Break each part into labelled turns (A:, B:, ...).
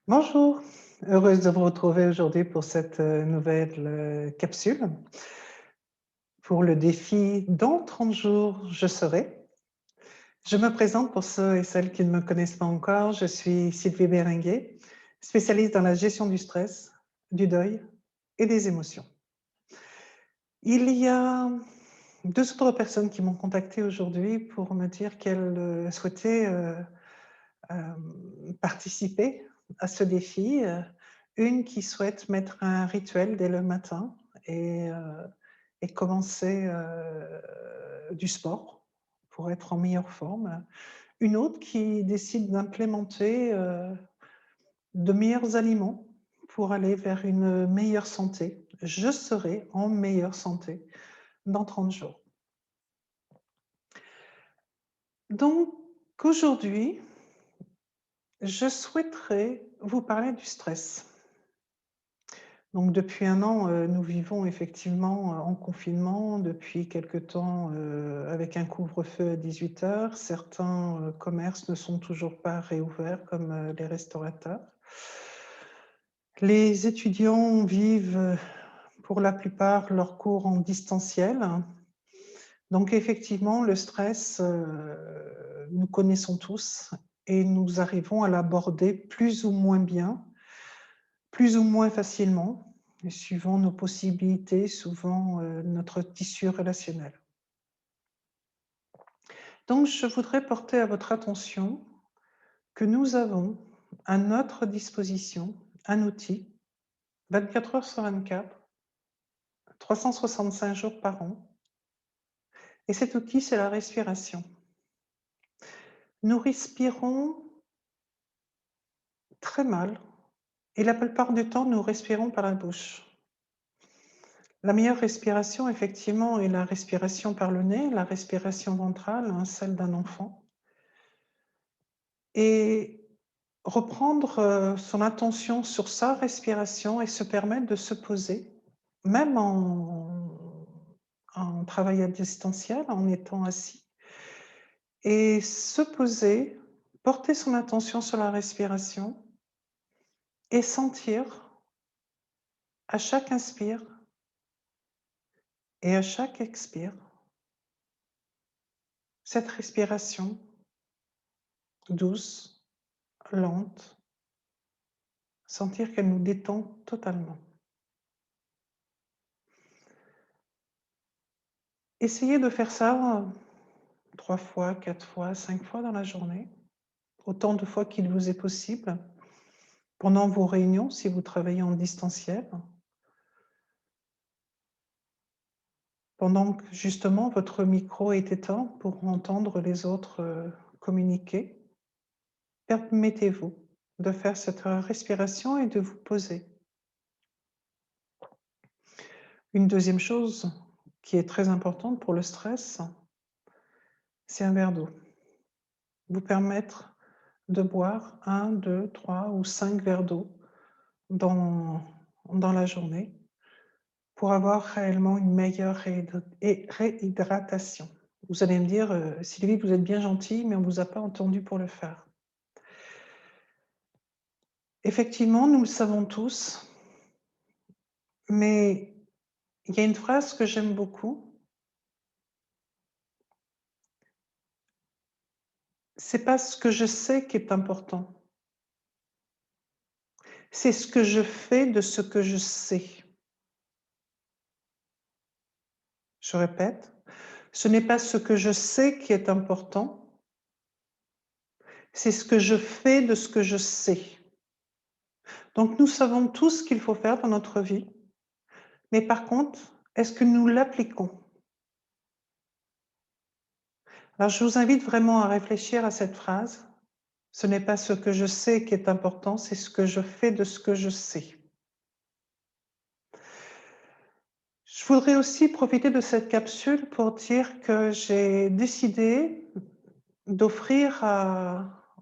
A: Bonjour, heureuse de vous retrouver aujourd'hui pour cette nouvelle capsule. Pour le défi «Dans 30 jours, je serai». Je me présente pour ceux et celles qui ne me connaissent pas encore. Je suis Sylvie Béringuet, spécialiste dans la gestion du stress, du deuil et des émotions. Il y a deux autres personnes qui m'ont contactée aujourd'hui pour me dire qu'elles souhaitaient participer à ce défi. Une qui souhaite mettre un rituel dès le matin et, heu et commencer, du sport pour être en meilleure forme. Une autre qui décide d'implémenter, de meilleurs aliments pour aller vers une meilleure santé. Je serai en meilleure santé dans 30 jours. Donc aujourd'hui, je souhaiterais vous parler du stress. Donc depuis 1 an, nous vivons effectivement, en confinement, depuis quelque temps, avec un couvre-feu à 18 heures. Certains, commerces ne sont toujours pas réouverts comme, les restaurateurs. Les étudiants vivent, pour la plupart, leurs cours en distanciel. Donc effectivement, le stress, nous connaissons tous et nous arrivons à l'aborder plus ou moins bien, plus ou moins facilement, suivant nos possibilités, suivant, notre tissu relationnel. Donc je voudrais porter à votre attention que nous avons à notre disposition un outil, 24 heures sur 24, 365 jours par an, et cet outil, c'est la respiration. Nous respirons très mal et la plupart du temps, nous respirons par la bouche. La meilleure respiration, effectivement, est la respiration par le nez, la respiration ventrale, hein, celle d'un enfant. Et reprendre, son attention sur sa respiration et se permettre de se poser, même en travail à distanciel, en étant assis et se poser, porter son attention sur la respiration et sentir à chaque inspire et à chaque expire cette respiration douce, lente, sentir qu'elle nous détend totalement. Essayez de faire ça, 3 fois, 4 fois, 5 fois dans la journée, autant de fois qu'il vous est possible, pendant vos réunions si vous travaillez en distanciel, pendant que justement votre micro est éteint pour entendre les autres, communiquer. Permettez-vous de faire cette respiration et de vous poser. Une deuxième chose qui est très importante pour le stress, c'est un verre d'eau. Vous permettre de boire 1, 2, 3 ou 5 verres d'eau dans la journée pour avoir réellement une meilleure réhydratation. Vous allez me dire: «Sylvie, vous êtes bien gentille, mais on ne vous a pas entendu pour le faire». Effectivement, nous le savons tous, mais il y a une phrase que j'aime beaucoup: «C'est pas ce que je sais qui est important, c'est ce que je fais de ce que je sais». Je répète, ce n'est pas ce que je sais qui est important, c'est ce que je fais de ce que je sais. Donc nous savons tous ce qu'il faut faire dans notre vie, mais par contre, est-ce que nous l'appliquons? Alors je vous invite vraiment à réfléchir à cette phrase. Ce n'est pas ce que je sais qui est important, c'est ce que je fais de ce que je sais. Je voudrais aussi profiter de cette capsule pour dire que j'ai décidé d'offrir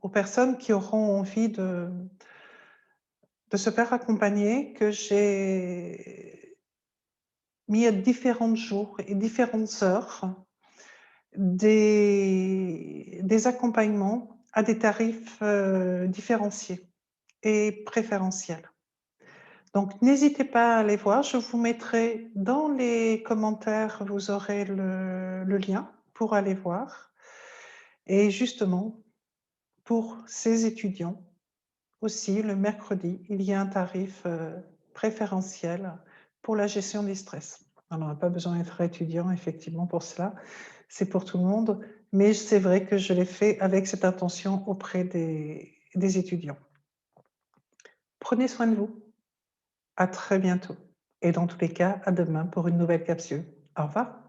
A: aux personnes qui auront envie de se faire accompagner, que j'ai mis à différents jours et différentes heures des accompagnements à des tarifs, différenciés. et préférentiel. Donc, n'hésitez pas à aller voir. Je vous mettrai dans les commentaires, vous aurez le lien pour aller voir. Et justement, pour ces étudiants aussi, le mercredi, il y a un tarif préférentiel pour la gestion du stress. On n'a pas besoin d'être étudiant, effectivement, pour cela. C'est pour tout le monde. Mais c'est vrai que je l'ai fait avec cette intention auprès des étudiants. Prenez soin de vous. À très bientôt. Et dans tous les cas, à demain pour une nouvelle capsule. Au revoir.